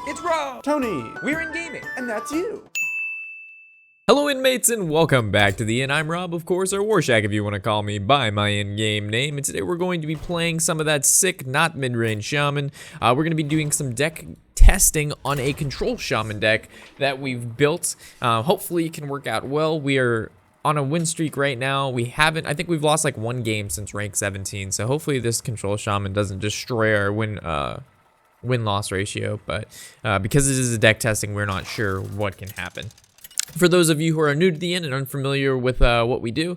It's Rob! Tony! We're in gaming! And that's you! Hello inmates and welcome back to the Inn. I'm Rob, of course, or Warshak if you want to call me by my in-game name. And today we're going to be playing some of that sick, not mid-range Shaman. We're going to be doing some deck testing on a control Shaman deck that we've built. Hopefully it can work out well. We are on a win streak right now. I think we've lost like one game since rank 17. So hopefully this control Shaman doesn't destroy our win-loss ratio. But because this is a deck testing, we're not sure what can happen. For those of you who are new to the Inn and unfamiliar with what we do,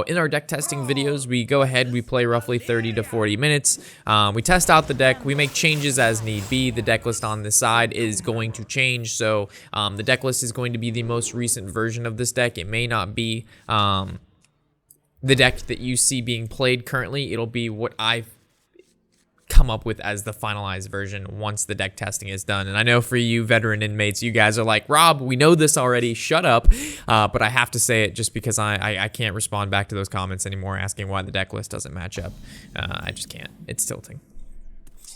in our deck testing videos, we go ahead, we play roughly 30 to 40 minutes. We test out the deck, we make changes as need be. The deck list on this side is going to change, so the deck list is going to be the most recent version of this deck. It may not be the deck that you see being played currently. It'll be what I've come up with as the finalized version once the deck testing is done. And I know for you veteran inmates, you guys are like, Rob, we know this already, shut up. But I have to say it just because I can't respond back to those comments anymore asking why the deck list doesn't match up. I just can't. It's tilting.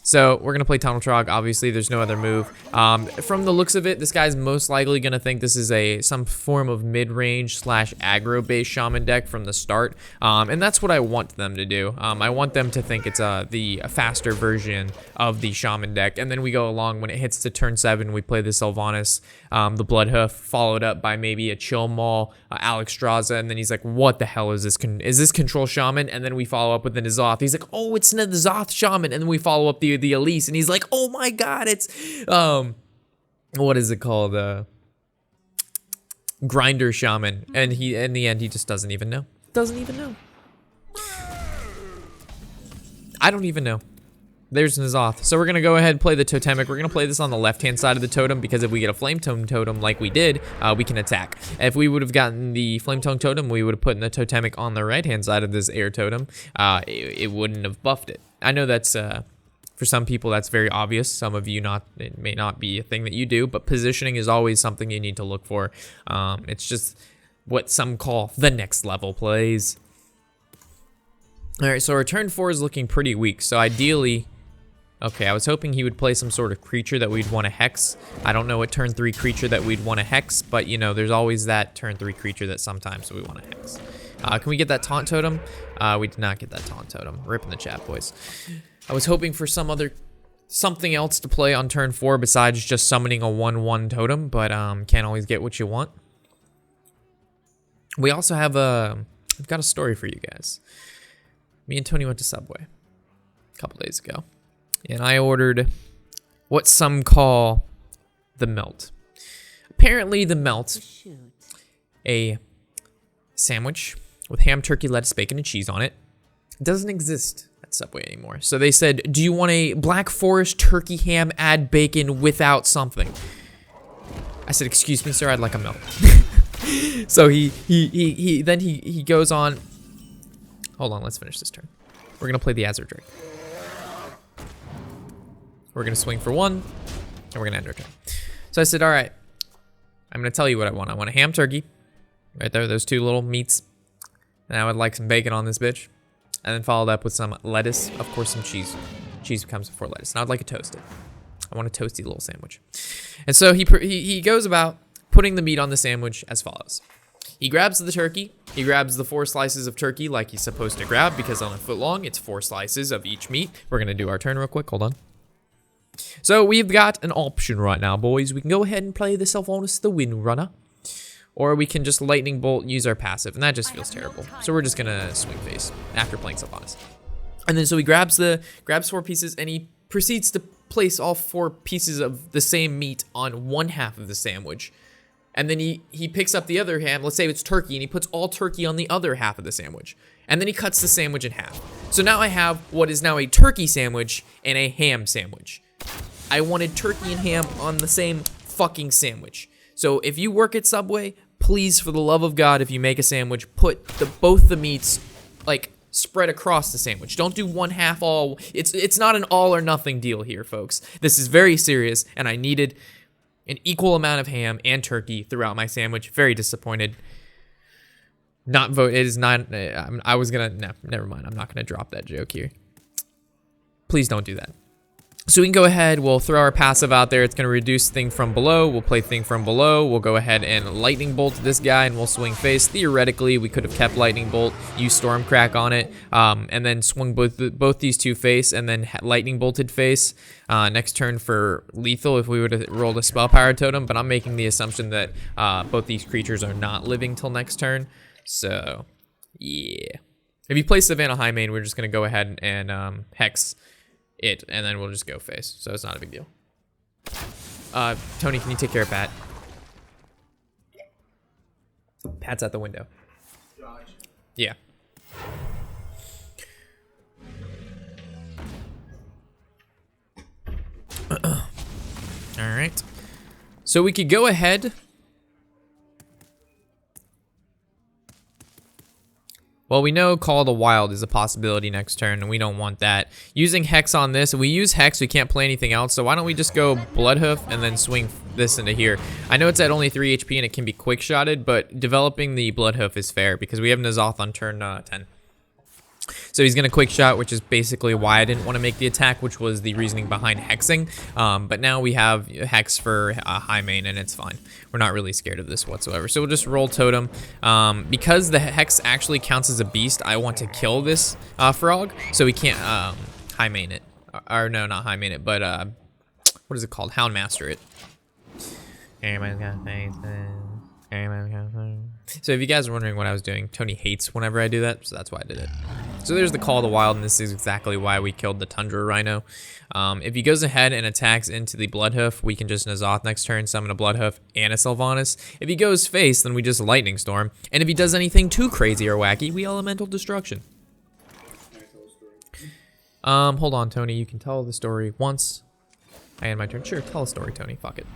So we're going to play Tunnel Trog. Obviously, there's no other move. From the looks of it, this guy's most likely going to think this is some form of mid-range / aggro-based Shaman deck from the start. And that's what I want them to do. I want them to think it's the faster version of the Shaman deck. And then we go along, when it hits to turn 7, we play the Sylvanas, the Bloodhoof, followed up by maybe a Chill Maul, Alexstrasza, and then he's like, what the hell is this? Is this Control Shaman? And then we follow up with the N'Zoth. He's like, oh, it's the N'Zoth Shaman. And then we follow up the Elise, and he's like, oh my god, it's what is it called, Grinder Shaman. And he, in the end, he just doesn't even know. I don't even know. There's N'Zoth. So we're gonna go ahead and play the Totemic. We're gonna play this on the left-hand side of the totem, because if we get a Flame Tongue Totem like we did, we can attack. If we would have gotten the Flame Tongue Totem, we would have put in the Totemic on the right-hand side of this air totem. It wouldn't have buffed it. I know that's for some people that's very obvious. Some of you it may not be a thing that you do, but positioning is always something you need to look for. It's just what some call the next level plays. All right, so our turn 4 is looking pretty weak. So ideally, okay, I was hoping he would play some sort of creature that we'd want to hex. I don't know what turn 3 creature that we'd want to hex, but you know, there's always that turn 3 creature that sometimes we want to hex. Can we get that Taunt Totem? We did not get that Taunt Totem. Rip in the chat, boys. I was hoping for something else to play on turn 4 besides just summoning a 1/1 totem, but can't always get what you want. We also have I've got a story for you guys. Me and Tony went to Subway a couple days ago, and I ordered what some call the Melt. Apparently the Melt, a sandwich with ham, turkey, lettuce, bacon, and cheese on it, doesn't exist at Subway anymore. So they said, do you want a Black Forest turkey ham, add bacon without something? I said, excuse me, sir, I'd like a Melt. So he goes on. Hold on, let's finish this turn. We're gonna play the Azure Drake. We're gonna swing for 1, and we're gonna end our turn. So I said, all right, I'm gonna tell you what I want. I want a ham turkey, right there, those 2 little meats. And I would like some bacon on this bitch. And then followed up with some lettuce, of course some cheese. Cheese comes before lettuce. And I'd like it toasted. I want a toasty little sandwich. And so he goes about putting the meat on the sandwich as follows. He grabs the turkey. He grabs the 4 slices of turkey like he's supposed to grab, because on a foot long, it's 4 slices of each meat. We're gonna do our turn real quick, hold on. So we've got an option right now, boys. We can go ahead and play the Sylvanas the Windrunner, or we can just Lightning Bolt and use our passive, and that just feels terrible. So we're just gonna swing face after playing Sylvanas. And then so he grabs 4 pieces, and he proceeds to place all 4 pieces of the same meat on one half of the sandwich. And then he picks up the other hand, let's say it's turkey, and he puts all turkey on the other half of the sandwich. And then he cuts the sandwich in half. So now I have what is now a turkey sandwich and a ham sandwich. I wanted turkey and ham on the same fucking sandwich. So if you work at Subway, please, for the love of God, if you make a sandwich, put both the meats like spread across the sandwich. Don't do one half all. It's not an all or nothing deal here, folks. This is very serious, and I needed an equal amount of ham and turkey throughout my sandwich. Very disappointed. Not vote. It is not. I was gonna. No, never mind. I'm not gonna drop that joke here. Please don't do that. So we can go ahead, we'll throw our passive out there. It's going to reduce thing from below. We'll play thing from below. We'll go ahead and lightning bolt this guy and we'll swing face. Theoretically, we could have kept lightning bolt, used storm crack on it, and then swung both these two face and then lightning bolted face. Next turn for lethal if we would have rolled a spell power totem, but I'm making the assumption that both these creatures are not living till next turn. So, yeah. If you play Savannah High Main, we're just going to go ahead and hex it, and then we'll just go face, so it's not a big deal. Tony, can you take care of Pat? Pat's at the window. Josh. Yeah. All right. So we could go ahead. Well, we know Call of the Wild is a possibility next turn, and we don't want that. Using Hex on this, if we use Hex, we can't play anything else, so why don't we just go Bloodhoof and then swing this into here. I know it's at only 3 HP and it can be quick-shotted, but developing the Bloodhoof is fair because we have N'Zoth on turn 10. So he's going to quick shot, which is basically why I didn't want to make the attack, which was the reasoning behind hexing. But now we have hex for high main, and it's fine. We're not really scared of this whatsoever. So we'll just roll totem. Because the hex actually counts as a beast, I want to kill this frog, so we can't high main it. Or no, not high main it, but what is it called? Houndmaster it. So if you guys are wondering what I was doing, Tony hates whenever I do that, so that's why I did it. So there's the Call of the Wild, and this is exactly why we killed the Tundra Rhino. If he goes ahead and attacks into the Bloodhoof, we can just N'Zoth next turn, summon a Bloodhoof and a Sylvanas. If he goes face, then we just Lightning Storm. And if he does anything too crazy or wacky, we Elemental Destruction. Hold on, Tony, you can tell the story once. I end my turn. Sure, tell a story, Tony. Fuck it.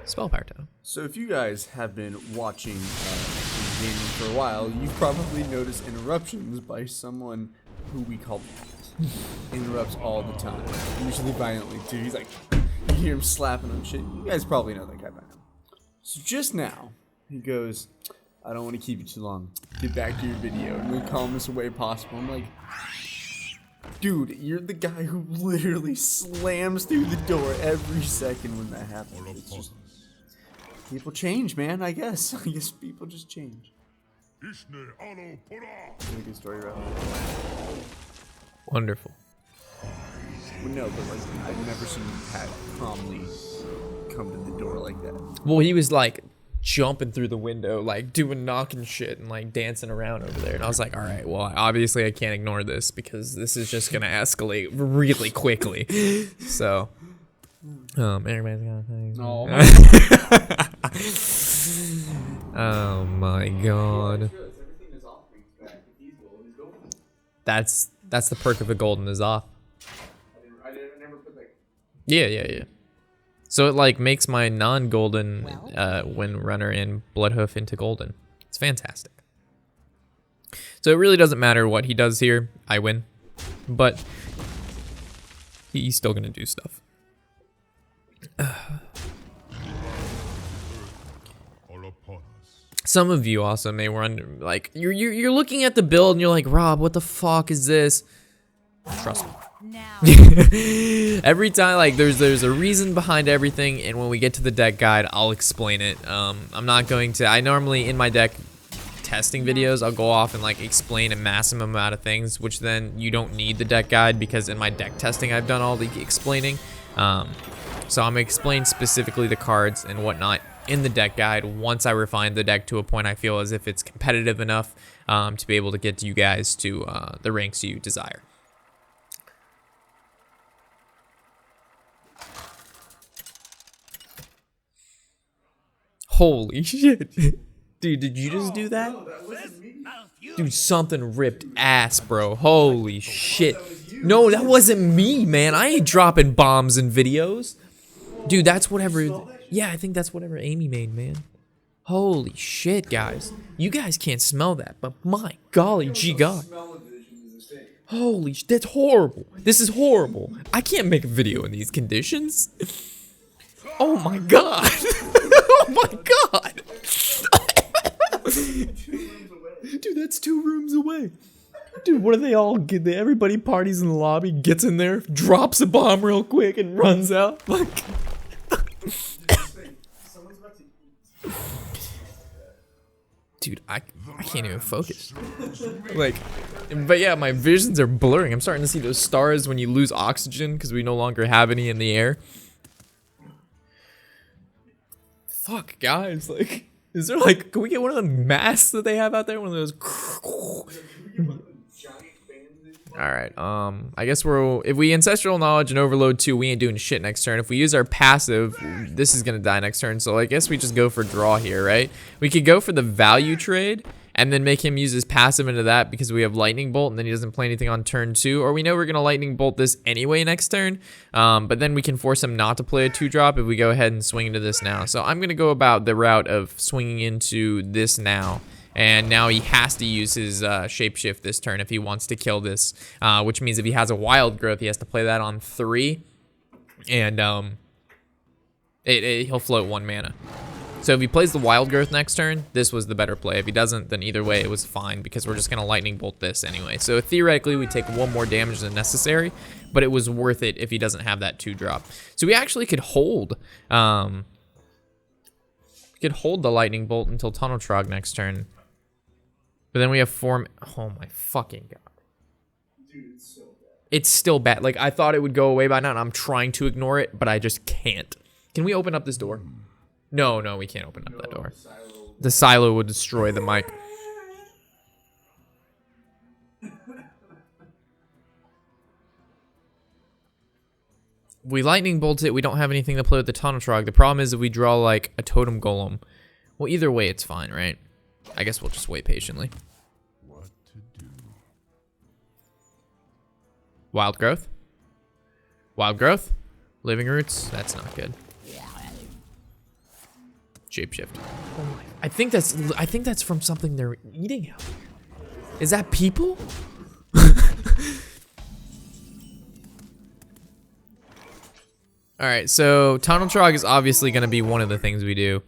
Spell power totem. So if you guys have been watching gaming for a while, you've probably noticed interruptions by someone who we call Pat. Interrupts all the time, usually violently too. He's like, you hear him slapping on shit. You guys probably know that guy by now. So just now, he goes, I don't want to keep you too long. Get back to your video in the calmest way possible. I'm like, dude, you're the guy who literally slams through the door every second when that happens. It's just, people change, man, I guess. I guess people just change. That's a good story, right? Wonderful. Well, no, but like, I've never seen Pat calmly come to the door like that. Well, he was like jumping through the window, like doing knocking shit and like dancing around over there. And I was like, all right, well, obviously I can't ignore this because this is just going to escalate really quickly. So, everybody's got things. Oh my god. That's the perk of a golden is off. Yeah. So it like makes my non-golden when runner in Bloodhoof into golden. It's fantastic. So it really doesn't matter what he does here. I win. But he's still gonna do stuff. Some of you also may wonder, like, you're looking at the build and you're like, Rob, what the fuck is this? Trust me. Every time, like, there's a reason behind everything, and when we get to the deck guide, I'll explain it. I'm not going to. I normally in my deck testing videos, I'll go off and like explain a massive amount of things, which then you don't need the deck guide because in my deck testing, I've done all the explaining. So I'm gonna explain specifically the cards and whatnot in the deck guide once I refine the deck to a point I feel as if it's competitive enough to be able to get you guys to the ranks you desire. Holy shit. Dude, did you just do that? No, that wasn't me. Dude, something ripped ass, bro. Holy shit. No, that wasn't me, man. I ain't dropping bombs in videos. Dude, that's whatever. Yeah, I think that's whatever Amy made, man. Holy shit, guys. You guys can't smell that, but my golly gee god. Holy shit, that's horrible. This is horrible. I can't make a video in these conditions. Oh my god. Oh my god. Dude, that's 2 rooms away. Dude, what do they all get? Everybody parties in the lobby, gets in there, drops a bomb real quick, and runs out. Like, dude, I can't even focus. Like, but yeah, my visions are blurring. I'm starting to see those stars when you lose oxygen because we no longer have any in the air. Fuck, guys, like, is there like, can we get one of the masks that they have out there? One of those. Alright, I guess if we Ancestral Knowledge and Overload 2, we ain't doing shit next turn. If we use our passive, this is gonna die next turn, so I guess we just go for draw here, right? We could go for the value trade, and then make him use his passive into that because we have Lightning Bolt, and then he doesn't play anything on turn 2, or we know we're gonna Lightning Bolt this anyway next turn, but then we can force him not to play a 2-drop if we go ahead and swing into this now. So I'm gonna go about the route of swinging into this now. And now he has to use his shapeshift this turn if he wants to kill this, which means if he has a wild growth, he has to play that on 3, and he'll float 1 mana. So if he plays the wild growth next turn, this was the better play. If he doesn't, then either way it was fine because we're just gonna lightning bolt this anyway. So theoretically we take 1 more damage than necessary, but it was worth it if he doesn't have that 2-drop. So we actually could hold. We could hold the lightning bolt until Tunnel Trog next turn. But then we have 4. Oh my fucking god. Dude, it's so bad. It's still bad. Like, I thought it would go away by now, and I'm trying to ignore it, but I just can't. Can we open up this door? No, we can't open up that door. The silo would destroy the mic. We lightning bolt it. We don't have anything to play with the Tunnel Trog. The problem is if we draw, like, a Totem Golem. Well, either way, it's fine, right? I guess we'll just wait patiently. What to do? Wild growth. Wild growth. Living roots. That's not good. Shapeshift. Oh my! I think that's from something they're eating out here. Is that people? All right. So Tunnel Trog is obviously going to be one of the things we do.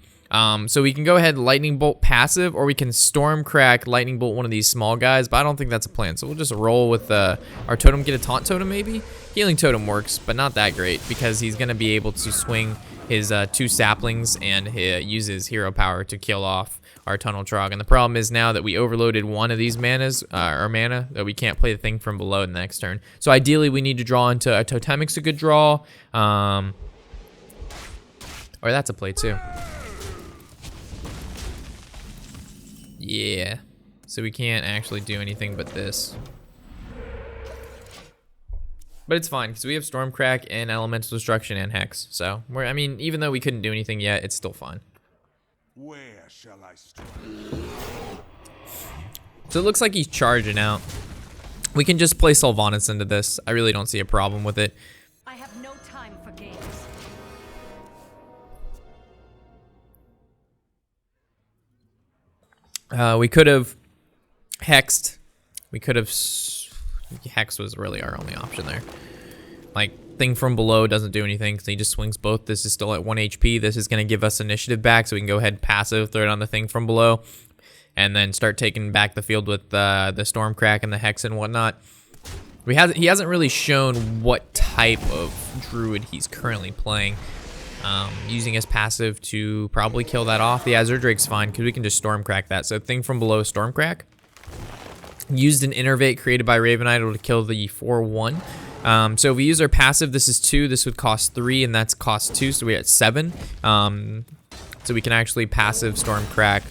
So we can go ahead and Lightning Bolt passive, or we can Storm Crack, Lightning Bolt one of these small guys, but I don't think that's a plan. So we'll just roll with our Totem, get a Taunt Totem maybe? Healing Totem works, but not that great, because he's going to be able to swing his 2 saplings and use his hero power to kill off our Tunnel Trog. And the problem is now that we overloaded one of these manas, mana, that we can't play the thing from below the next turn. So ideally we need to draw into a Totemic's a good draw, or that's a play too. Yeah, so we can't actually do anything but this. But it's fine, because we have Stormcrack and Elemental Destruction and Hex. So, I mean, even though we couldn't do anything yet, it's still fine. Where shall I strike? So it looks like he's charging out. We can just play Sylvanas into this. I really don't see a problem with it. I have no time for games. We could have hexed. We could have. Hex was really our only option there. Like, thing from below doesn't do anything because he just swings both. This is still at 1 HP. This is going to give us initiative back, so we can go ahead and passive, throw it on the thing from below, and then start taking back the field with the Stormcrack and the Hex and whatnot. He hasn't really shown what type of Druid he's currently playing. Using his passive to probably kill that off. The Azure Drake's fine because we can just Stormcrack that. So thing from below, Stormcrack. Used an Innervate created by Raven Idol to kill the 4/1. So if we use our passive, this is 2. This would cost 3, and that's cost 2, so we're at 7. So we can actually passive Stormcrack.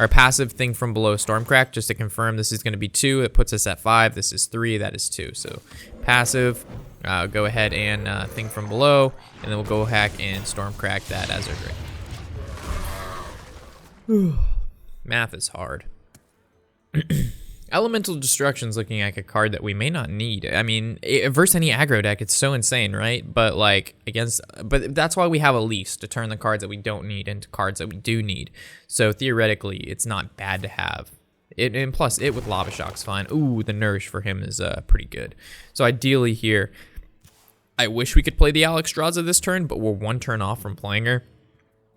Our passive thing from below Stormcrack, just to confirm, this is going to be 2. It puts us at 5. This is 3. That is 2. So passive, go ahead and thing from below, and then we'll go hack and Stormcrack that Azure Drake. Math is hard. Elemental Destruction's looking like a card that we may not need. I mean, versus any aggro deck, it's so insane, right? But like but that's why we have a lease to turn the cards that we don't need into cards that we do need. So theoretically, it's not bad to have. And plus, it with Lava Shock's fine. Ooh, the Nourish for him is pretty good. So ideally here, I wish we could play the Alexstrasza this turn, but we're 1 turn off from playing her.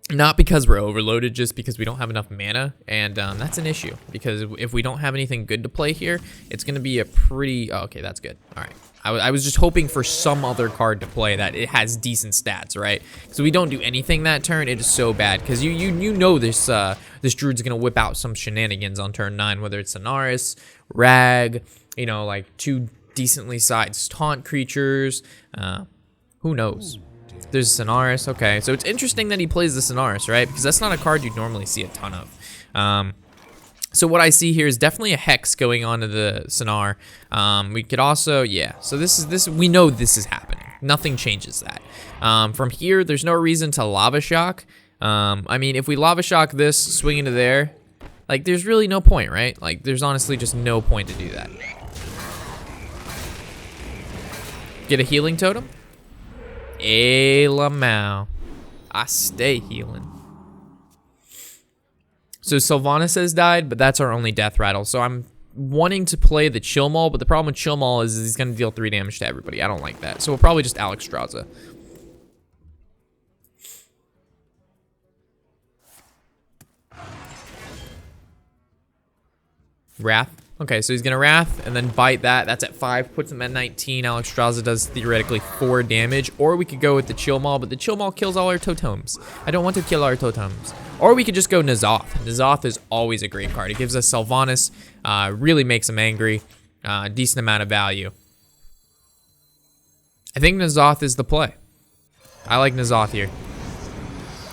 Not because we're overloaded, just because we don't have enough mana, and that's an issue. Because if we don't have anything good to play here, it's going to be a pretty... Oh, okay, that's good. All right. I was just hoping for some other card to play that it has decent stats, right? Because we don't do anything that turn, it is so bad. Because you know this this Druid's going to whip out some shenanigans on turn 9, whether it's Sonaris, Rag, you know, like 2 decently sized taunt creatures. Who knows? There's Sonaris. Okay, so it's interesting that he plays the Sonaris, right? Because that's not a card you'd normally see a ton of. So what I see here is definitely a Hex going on to the Sonar. We could also, yeah. So this we know this is happening. Nothing changes that. From here, there's no reason to Lava Shock. I mean, if we Lava Shock this, swing into there, like there's really no point, right? Like there's honestly just no point to do that. Get a healing totem. Lamau. I stay healing. So Sylvanas has died, but that's our only death rattle. So I'm wanting to play the Chill Maul, but the problem with Chill Maul is he's going to deal 3 damage to everybody. I don't like that. So we'll probably just Alexstrasza. Wrath. Okay, so he's going to Wrath and then bite that. That's at 5, puts him at 19. Alexstrasza does theoretically 4 damage. Or we could go with the Chill Maul, but the Chill Maul kills all our totems. I don't want to kill our totems. Or we could just go N'Zoth. N'Zoth is always a great card. It gives us Sylvanas, really makes him angry, decent amount of value. I think N'Zoth is the play. I like N'Zoth here.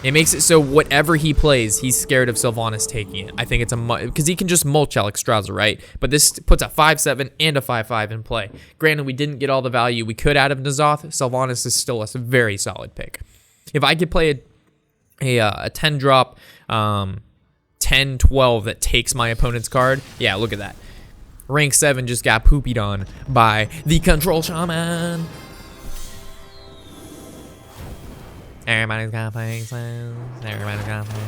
It makes it so whatever he plays, he's scared of Sylvanas taking it. I think it's because he can just mulch Alexstrasza, right? But this puts a 5/7 and a 5/5 in play. Granted, we didn't get all the value we could out of N'Zoth. Sylvanas is still a very solid pick. If I could play a 10 drop 10-12 that takes my opponent's card, yeah, look at that. Rank 7 just got poopied on by the Control Shaman. Everybody's got faces. Everybody's got faces.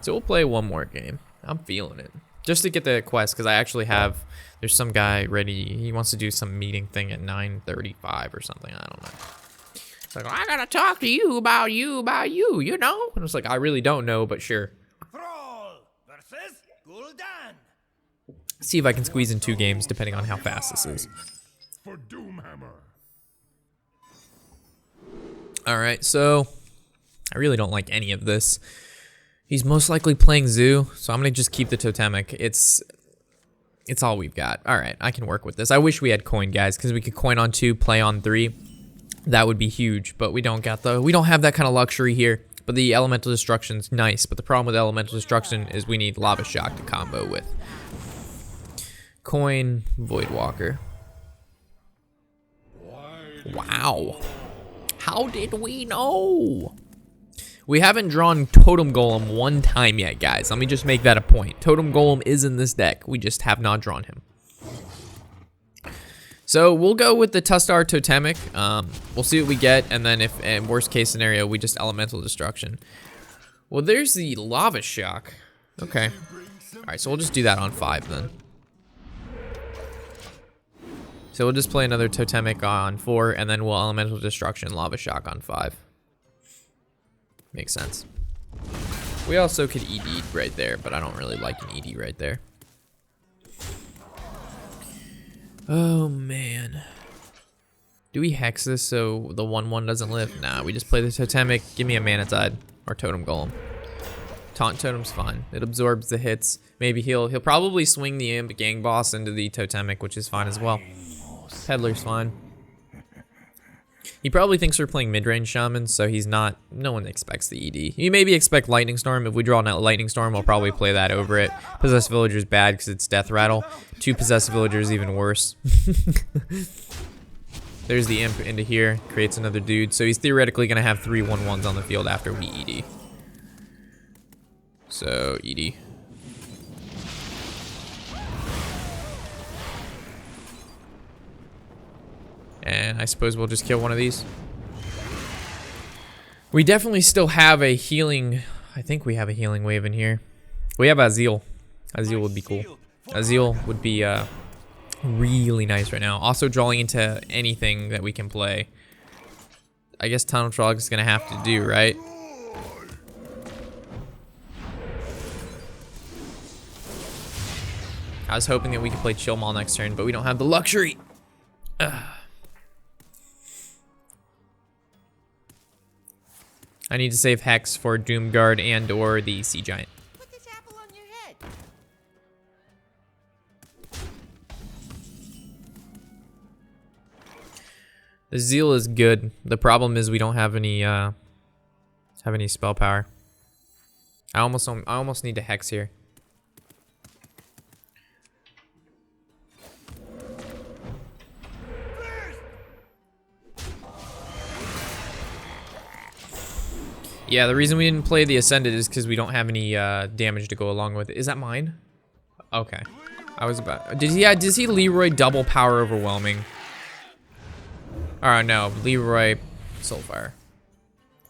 So we'll play one more game. I'm feeling it. Just to get the quest, because I actually have... There's some guy ready. He wants to do some meeting thing at 9:35 or something. I don't know. It's like, I gotta talk to you about you, you know? And it's like, I really don't know, but sure. Versus Gul'dan. See if I can squeeze in 2 games, depending on how fast this is. For Doomhammer. Alright, so I really don't like any of this. He's most likely playing Zoo, so I'm gonna just keep the Totemic. It's all we've got. Alright, I can work with this. I wish we had coin, guys, because we could coin on 2, play on 3. That would be huge, but we don't have that kind of luxury here. But the Elemental Destruction's nice, but the problem with Elemental Destruction is we need Lava Shock to combo with. Coin, Voidwalker. Wow. How did we know? We haven't drawn Totem Golem 1 time yet, guys. Let me just make that a point. Totem Golem is in this deck. We just have not drawn him. So we'll go with the Tustar Totemic. We'll see what we get, and then if in worst case scenario, we just Elemental Destruction. Well, there's the Lava Shock. Okay. All right, so we'll just do that on 5 then. So we'll just play another Totemic on 4, and then we'll Elemental Destruction, Lava Shock on 5. Makes sense. We also could ED right there, but I don't really like an ED right there. Oh, man. Do we Hex this so the 1/1 doesn't live? Nah, we just play the Totemic. Give me a Mana Tide or Totem Golem. Taunt Totem's fine. It absorbs the hits. Maybe he'll probably swing the Imp Gang Boss into the Totemic, which is fine as well. Peddler's fine. He probably thinks we're playing mid-range Shaman, so he's not... No one expects the ED. You maybe expect Lightning Storm. If we draw a Lightning Storm, we'll probably play that over it. Possessed Villager's bad because it's Death Rattle. 2 Possessed Villagers even worse. There's the Imp into here. Creates another dude. So he's theoretically going to have 3 1/1s on the field after we ED. So, ED. And I suppose we'll just kill one of these. We definitely still have a healing... I think we have a healing wave in here. We have Azil. Azil would be cool. Azil would be really nice right now. Also drawing into anything that we can play. I guess Tunnel Trog is gonna have to do, right? I was hoping that we could play Chill Maul next turn, but we don't have the luxury. Ugh. I need to save Hex for Doomguard and or the Sea Giant. Put this apple on your head. The Zeal is good. The problem is we don't have any spell power. I almost need to Hex here. Yeah, the reason we didn't play the Ascended is because we don't have any damage to go along with it. Is that mine? Okay. I was about... Does he Leroy double power overwhelming? Oh, no. Leroy Soulfire.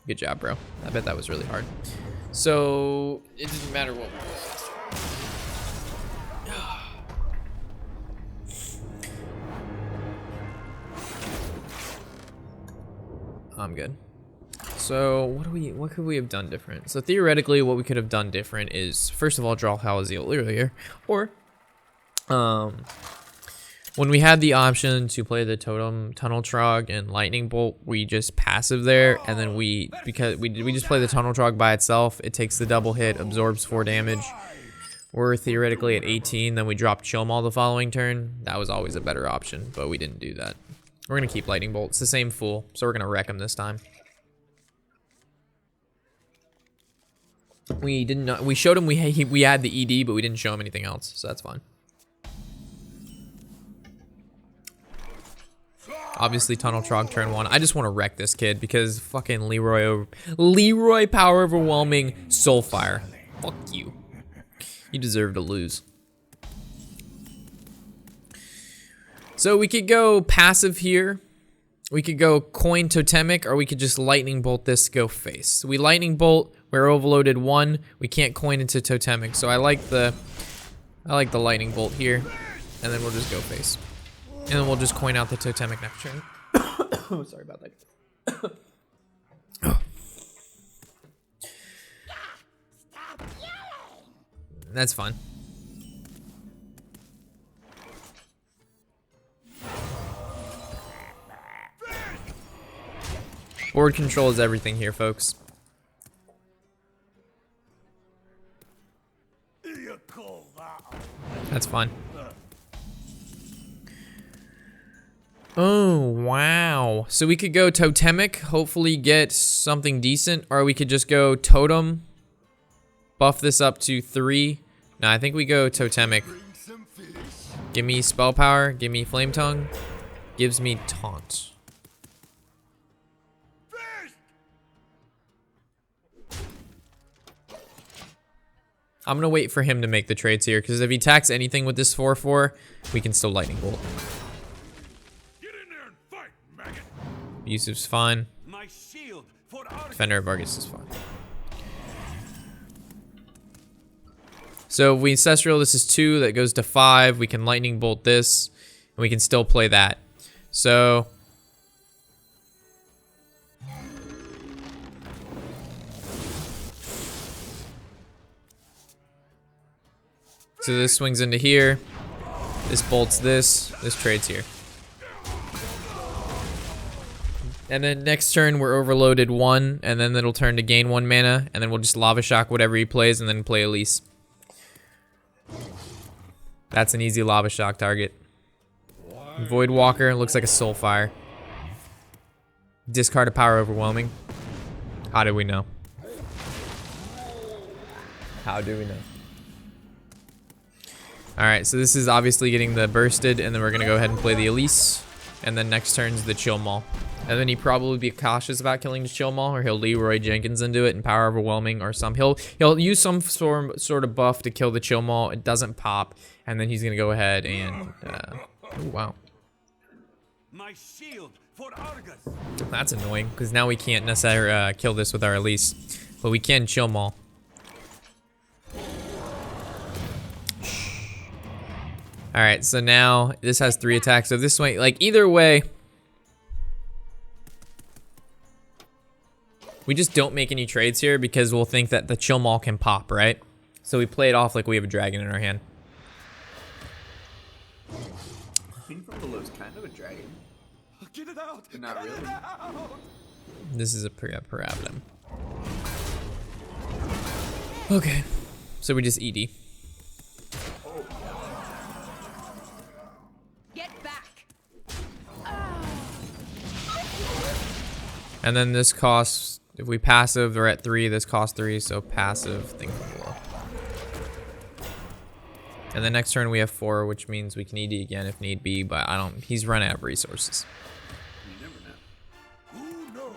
Good job, bro. I bet that was really hard. So, it didn't matter what we did. I'm good. So what could we have done different? So theoretically, what we could have done different is, first of all, draw Halaziel earlier, or when we had the option to play the Totem, Tunnel Trog, and Lightning Bolt, we just passive there, and then because we just play the Tunnel Trog by itself. It takes the double hit, absorbs 4 damage. We're theoretically at 18, then we drop Chill Maul the following turn. That was always a better option, but we didn't do that. We're gonna keep Lightning Bolt. It's the same fool, so we're gonna wreck him this time. We did not. We showed him we had the ED, but we didn't show him anything else, so that's fine. Obviously, Tunnel Trog turn 1. I just want to wreck this kid because fucking Leroy power overwhelming Soulfire. Fuck you. You deserve to lose. So we could go passive here. We could go coin Totemic, or we could just Lightning Bolt this, go face. We Lightning Bolt. We're overloaded 1. We can't coin into Totemic, so I like the Lightning Bolt here, and then we'll just go face, and then we'll just coin out the Totemic next turn. Oh, sorry about that. That's fine. Board control is everything here, folks. That's fine. Oh, wow. So we could go Totemic, hopefully get something decent, or we could just go Totem, buff this up to 3. No, I think we go Totemic. Give me Spell Power, give me Flame Tongue, gives me Taunt. I'm gonna wait for him to make the trades here, because if he attacks anything with this 4/4, we can still Lightning Bolt. Get in there and fight, maggot. Yusuf's fine. My shield for Argus. Defender of Argus is fine. So if we Ancestral, this is 2, that goes to 5. We can Lightning Bolt this, and we can still play that. So this swings into here. This bolts this. This trades here. And then next turn we're overloaded 1, and then it'll turn to gain 1 mana, and then we'll just Lava Shock whatever he plays, and then play Elise. That's an easy Lava Shock target. Void Walker looks like a Soulfire. Discard a power overwhelming. How do we know? How do we know? Alright, so this is obviously getting the bursted, and then we're gonna go ahead and play the Elise. And then next turn's the Chill Maul. And then he'd probably be cautious about killing the Chill Maul, or he'll Leroy Jenkins into it and power overwhelming, or he'll use some sort of buff to kill the Chill Maul. It doesn't pop, and then he's gonna go ahead and oh wow. My shield for Argus. That's annoying, because now we can't necessarily kill this with our Elise, but we can Chill Maul. Alright, so now this has 3 attacks, so this way, like, either way, We just don't make any trades here because we'll think that the chill maul can pop, right? So we play it off like we have a dragon in our hand. I think from below is kind of a dragon. Get it out! But not really. This is a parabola. Okay, so we just ED. Get back. And then this costs, if we passive, we're at 3, this costs 3, so passive, thing from below. And the next turn we have 4, which means we can ED again if need be, but he's run out of resources.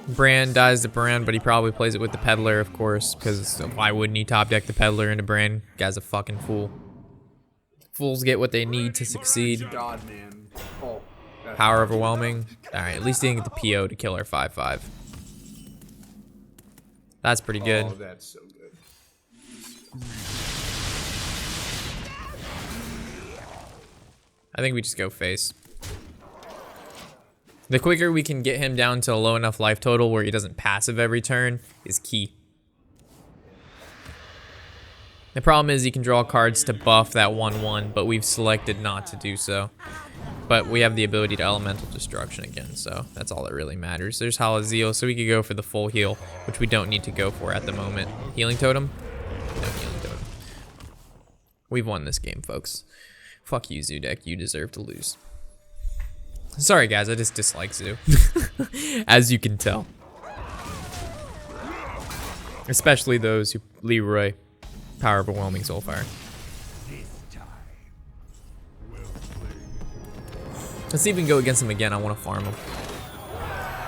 Bran dies to Bran, but he probably plays it with the Peddler, of course, because why wouldn't he top deck the Peddler into Bran? Guy's a fucking fool. Fools get what they need to succeed. God, man. Oh, Power overwhelming. Alright, at least he didn't get the PO to kill our 5/5. That's pretty good. Oh, that's so good. I think we just go face. The quicker we can get him down to a low enough life total where he doesn't passive every turn is key. The problem is he can draw cards to buff that 1/1, but we've selected not to do so. But we have the ability to elemental destruction again, so that's all that really matters. There's Halazeel, so we could go for the full heal, which we don't need to go for at the moment. Healing totem? No healing totem. We've won this game, folks. Fuck you, Zoo deck. You deserve to lose. Sorry, guys. I just dislike Zoo. As you can tell. Especially those who Leroy power overwhelming Soulfire. Let's even go against him again. I want to farm him.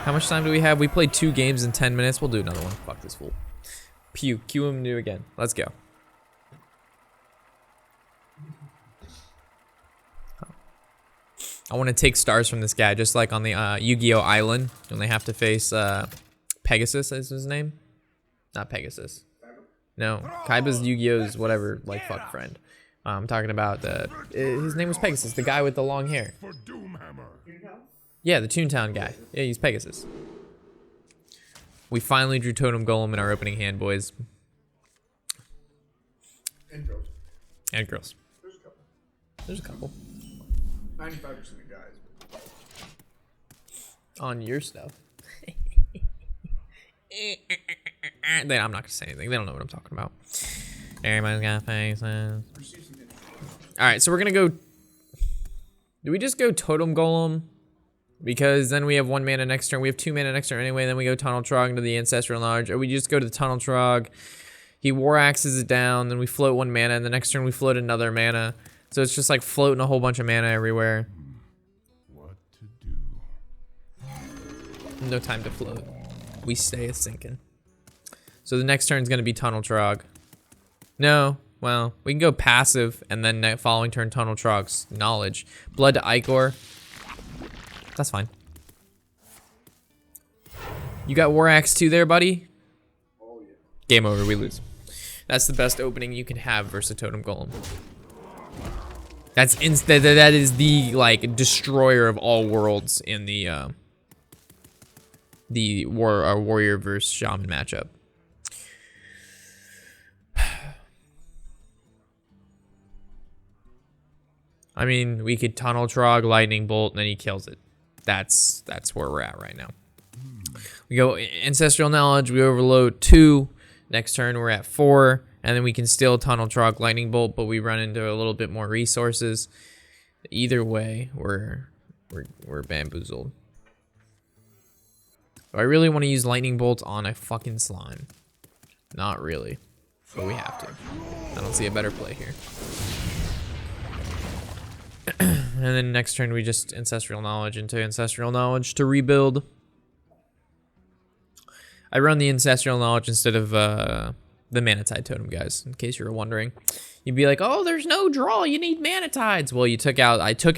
How much time do we have? We played 2 games in 10 minutes. We'll do another one. Fuck this fool. Pew. Cue him new again. Let's go. I want to take stars from this guy, just like on the Yu-Gi-Oh! Island, when they have to face Pegasus is his name? Not Pegasus. No, Kaiba's Yu-Gi-Oh's whatever, like, fuck friend. I'm talking about his name was Pegasus, the guy with the long hair. For Doomhammer. Yeah, the Toontown guy. Yeah, he's Pegasus. We finally drew Totem Golem in our opening hand, boys. And girls. And girls. There's a couple. There's a couple. 95% of guys. On your stuff. I'm not gonna say anything. They don't know what I'm talking about. Everybody's got faces. Alright, so we're gonna go. Do we just go Totem Golem? Because then we have 1 mana next turn. We have 2 mana next turn anyway. Then we go Tunnel Trog into the Ancestral Knowledge. Or we just go to the Tunnel Trog. He War Axes it down. Then we float 1 mana. And the next turn we float another mana. So it's just like floating a whole bunch of mana everywhere. What to do? No time to float. We stay a sinking. So the next turn is going to be Tunnel Trog. No. Well, we can go passive. And then following turn Tunnel Trog's Knowledge. Blood to Icor. That's fine. You got War Axe 2 there, buddy? Oh, yeah. Game over. We lose. That's the best opening you can have versus a Totem Golem. That is the like destroyer of all worlds in the warrior versus shaman matchup. I mean, we could Tunnel Trog, Lightning Bolt, and then he kills it. That's where we're at right now. We go Ancestral Knowledge, we overload 2. Next turn we're at 4. And then we can still Tunnel Trog, Lightning Bolt, but we run into a little bit more resources. Either way, we're bamboozled. Do I really want to use Lightning Bolt on a fucking slime? Not really, but we have to. I don't see a better play here. And then next turn we just Ancestral Knowledge into Ancestral Knowledge to rebuild. I run the Ancestral Knowledge instead of the Manatide Totem, guys, in case you were wondering. You'd be like, oh, there's no draw, you need Manatides. Well, I took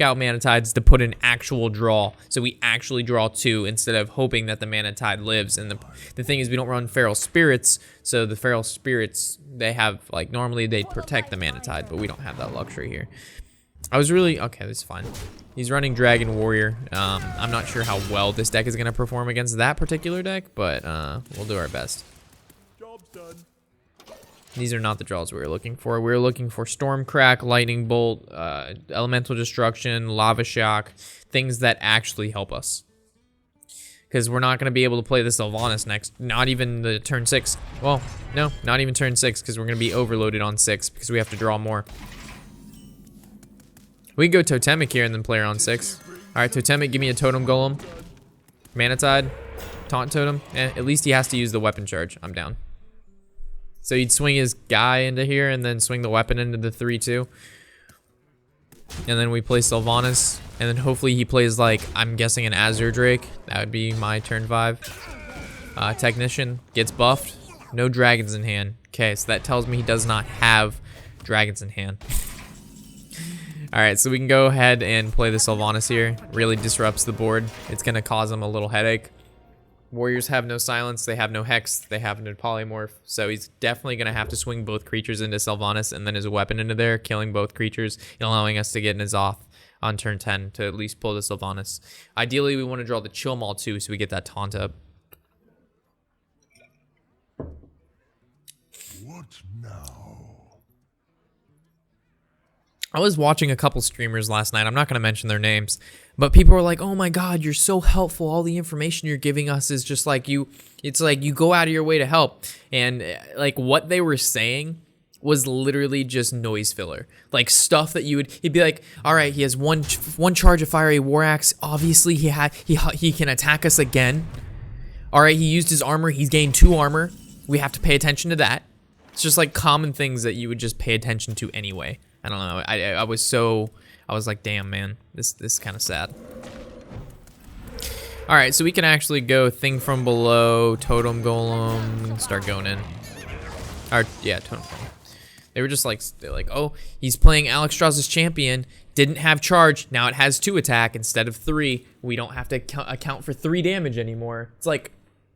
out Manatides to put an actual draw, so we actually draw 2 instead of hoping that the Manatide lives. And the thing is, we don't run Feral Spirits, so the Feral Spirits, they have, like, normally they protect the Manatide, but we don't have that luxury here. I was really, okay, that's fine. He's running Dragon Warrior. I'm not sure how well this deck is going to perform against that particular deck, but we'll do our best. Job's done. These are not the draws we were looking for. We were looking for Stormcrack, Lightning Bolt, Elemental Destruction, Lava Shock, things that actually help us. Because we're not going to be able to play the Sylvanas next, not even the turn 6. Well, no, not even turn 6, because we're going to be overloaded on 6, because we have to draw more. We can go Totemic here and then play her on 6. Alright, Totemic, give me a Totem Golem. Mana Tide, Taunt Totem. At least he has to use the weapon charge. I'm down. So he'd swing his guy into here and then swing the weapon into the 3-2. And then we play Sylvanas. And then hopefully he plays, like, I'm guessing an Azure Drake. That would be my turn 5. Technician gets buffed. No dragons in hand. Okay, so that tells me he does not have dragons in hand. Alright, so we can go ahead and play the Sylvanas here. Really disrupts the board. It's going to cause him a little headache. Warriors have no silence, they have no hex, they have no polymorph, so he's definitely going to have to swing both creatures into Sylvanas and then his weapon into there, killing both creatures, allowing us to get N'Zoth on turn 10 to at least pull the Sylvanas. Ideally, we want to draw the Chill Maul too, so we get that taunt up. What now? I was watching a couple streamers last night. I'm not going to mention their names, but people were like, "Oh my God, you're so helpful. All the information you're giving us is just like you. It's like you go out of your way to help." And like what they were saying was literally just noise filler, like stuff that you would. He'd be like, "All right, he has one charge of Fiery War Axe. Obviously, he can attack us again. All right, he used his armor. He's gained 2 armor. We have to pay attention to that." It's just like common things that you would just pay attention to anyway. I don't know. I was like, damn, man, this is kind of sad. All right, so we can actually go Thing from Below, Totem Golem, start going in. Or yeah, Totem Golem. They were just like, oh, he's playing Alexstrasza's champion, didn't have charge, now it has 2 attack instead of 3. We don't have to account for 3 damage anymore. It's like,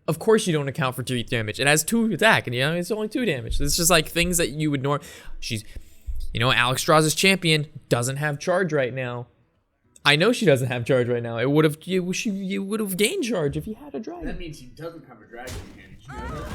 of course you don't account for 3 damage. It has 2 attack, and you know it's only 2 damage. It's just like things that you would you know, Alexstrasza's champion doesn't have charge right now. I know she doesn't have charge right now. You would have gained charge if he had a dragon. That means he doesn't have a dragon in hand. Did you know that?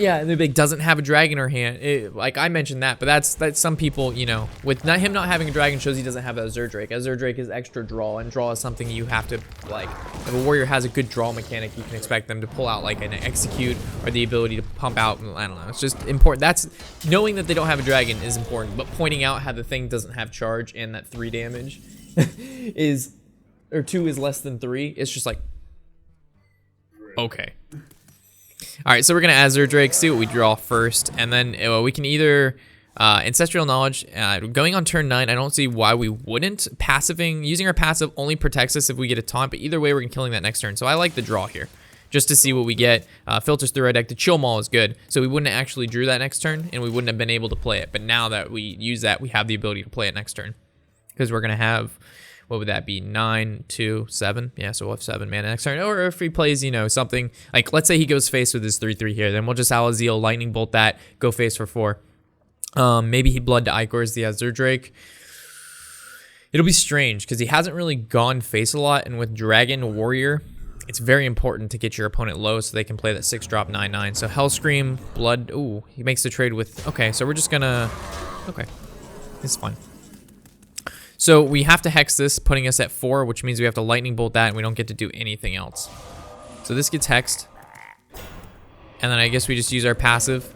Yeah, and the big doesn't have a dragon in her hand. Like I mentioned that, but that's some people, you know, with him not having a dragon shows he doesn't have Azure Drake. Azure Drake is extra draw, and draw is something you have to like. If a warrior has a good draw mechanic, you can expect them to pull out like an execute or the ability to pump out. I don't know. It's just important. That's knowing that they don't have a dragon is important, but pointing out how the thing doesn't have charge and that 3 damage is or 2 is less than 3. It's just like okay. All right, so we're gonna Azure Drake, see what we draw first, and then we can either Ancestral Knowledge. Going on turn 9, I don't see why we wouldn't. Using our passive only protects us if we get a taunt, but either way, we're killing that next turn. So I like the draw here, just to see what we get. Filters through our deck. The Chill Maul is good, so we wouldn't actually drew that next turn, and we wouldn't have been able to play it. But now that we use that, we have the ability to play it next turn, because we're gonna have. What would that be? 9, 2, 7? Yeah, so we'll have 7 mana next turn. Or if he plays, you know, something like, let's say he goes face with his 3/3 here, then we'll just Alazeal, Lightning Bolt that, go face for 4. Maybe he Blood to Icors the Azure Drake. It'll be strange because he hasn't really gone face a lot, and with Dragon Warrior, it's very important to get your opponent low so they can play that 6-drop 9/9. So Hellscream, Blood. Ooh, he makes the trade with. Okay, so we're just gonna. Okay, it's fine. So we have to hex this, putting us at 4, which means we have to Lightning Bolt that, and we don't get to do anything else. So this gets hexed. And then I guess we just use our passive.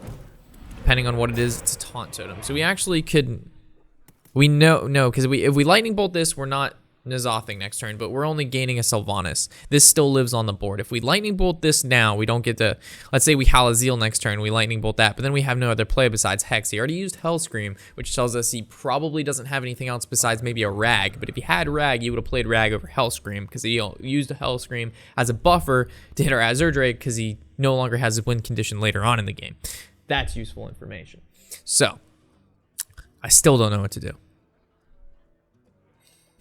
Depending on what it is, it's a Taunt Totem. So we actually could... No, because if we Lightning Bolt this, we're not N'Zothing next turn, but we're only gaining a Sylvanas. This still lives on the board. If we Lightning Bolt this now, we don't get to... Let's say we Halazeal next turn, we Lightning Bolt that, but then we have no other play besides Hex. He already used Hellscream, which tells us he probably doesn't have anything else besides maybe a Rag, but if he had Rag, he would have played Rag over Hellscream, because he used a Hellscream as a buffer to hit our Azure Drake, because he no longer has a win condition later on in the game. That's useful information. So, I still don't know what to do.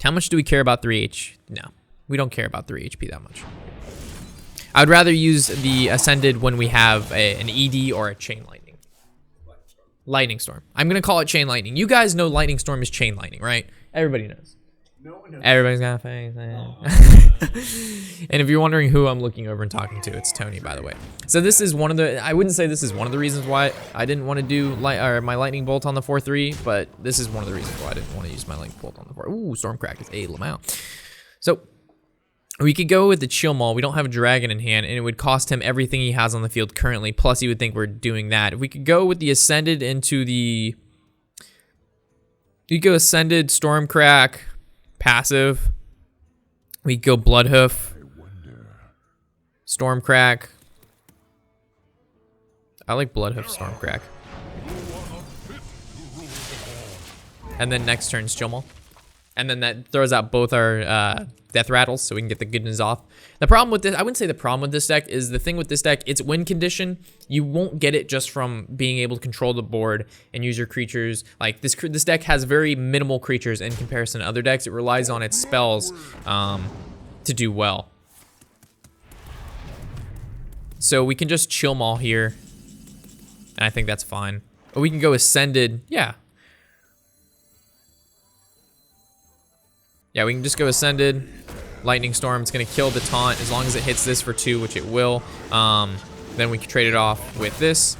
How much do we care about 3H? No, we don't care about 3 HP that much. I would rather use the Ascended when we have an ED or a Chain Lightning. Lightning Storm. I'm going to call it Chain Lightning. You guys know Lightning Storm is Chain Lightning, right? Everybody knows. No one knows. Everybody's got a face. And if you're wondering who I'm looking over and talking to, it's Tony, by the way. So this is one of the, I wouldn't say this is one of the reasons why I didn't want to do my lightning bolt on the 4-3, but this is one of the reasons why I didn't want to use my lightning bolt on the 4. Ooh, Stormcrack is a Lamau. So we could go with the Chill Maul. We don't have a dragon in hand, and it would cost him everything he has on the field currently. Plus, you would think we're doing that. If we could go with the Ascended into the, you go Ascended, Stormcrack, passive. We go Bloodhoof, Stormcrack. I like Bloodhoof, Stormcrack. And then next turn's Chill Maul. And then that throws out both our death rattles so we can get the goodness off. The problem with this, I wouldn't say the problem with this deck is the thing with this deck, it's win condition. You won't get it just from being able to control the board and use your creatures. Like this deck has very minimal creatures in comparison to other decks. It relies on its spells to do well. So we can just Chill Maul here. And I think that's fine. Or we can go Ascended, yeah. Yeah, we can just go Ascended. Lightning Storm, it's gonna kill the taunt as long as it hits this for 2, which it will. Then we can trade it off with this.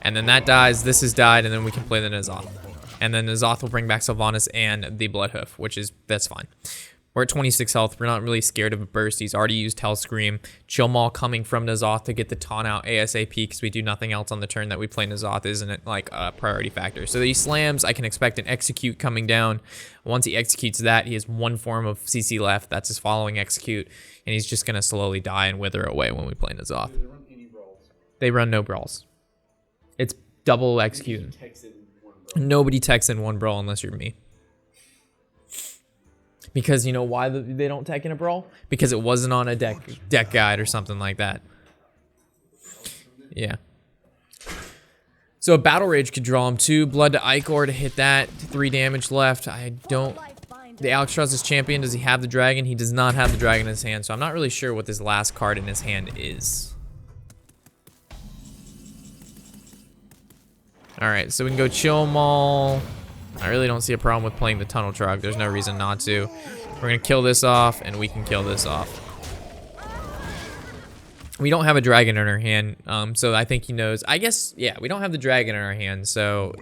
And then that dies, this has died, and then we can play the N'Zoth. And then N'Zoth will bring back Sylvanas and the Bloodhoof, which is, that's fine. We're at 26 health. We're not really scared of a burst. He's already used Hell Scream. Chill Maul coming from N'Zoth to get the taunt out ASAP because we do nothing else on the turn that we play N'Zoth isn't like a priority factor. So these slams, I can expect an Execute coming down. Once he executes that, he has one form of CC left. That's his following Execute. And he's just going to slowly die and wither away when we play N'Zoth. Do they run any brawls? They run no brawls. It's double Execute. Text it in one brawl. Nobody techs in one brawl unless you're me. Because you know why they don't tech in a brawl? Because it wasn't on a deck guide or something like that. Yeah. So a Battle Rage could draw him 2. Blood to Icor to hit that. 3 damage left. I don't... The Alexstras's champion, does he have the dragon? He does not have the dragon in his hand, so I'm not really sure what this last card in his hand is. Alright, so we can go Chill Maul. I really don't see a problem with playing the Tunnel Trog. There's no reason not to. We're going to kill this off, and we can kill this off. We don't have a dragon in our hand, so I think he knows. I guess, yeah, we don't have the dragon in our hand, so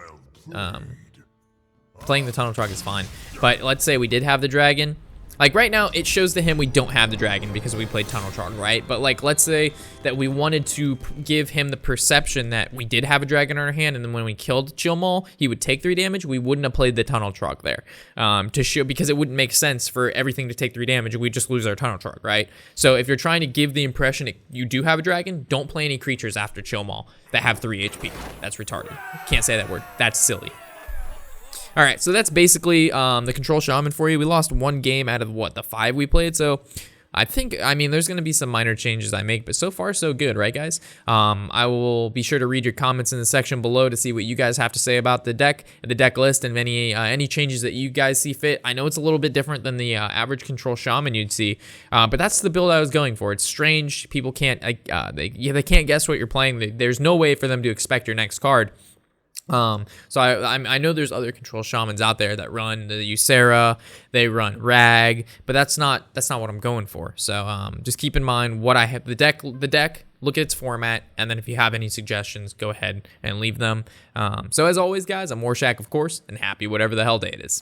playing the Tunnel Trog is fine. But let's say we did have the dragon. Like right now, it shows to him we don't have the dragon because we played Tunnel Trog, right? But like, let's say that we wanted to give him the perception that we did have a dragon in our hand, and then when we killed Chill Maul, he would take 3 damage. We wouldn't have played the Tunnel Trog there to show, because it wouldn't make sense for everything to take 3 damage and we'd just lose our Tunnel Trog, right? So if you're trying to give the impression that you do have a dragon, don't play any creatures after Chill Maul that have 3 HP. That's retarded. Can't say that word. That's silly. All right, so that's basically the Control Shaman for you. We lost 1 game out of, what, the 5 we played? So I think, I mean, there's going to be some minor changes I make, but so far so good, right, guys? I will be sure to read your comments in the section below to see what you guys have to say about the deck list, and any changes that you guys see fit. I know it's a little bit different than the average Control Shaman you'd see, but that's the build I was going for. It's strange. People can't, they can't guess what you're playing. There's no way for them to expect your next card. So I know there's other Control Shamans out there that run the Ysera, they run Rag, but that's not what I'm going for. So just keep in mind what I have, the deck, look at its format, and then if you have any suggestions, go ahead and leave them. So as always, guys, I'm Warshak, of course, and happy whatever the hell day it is.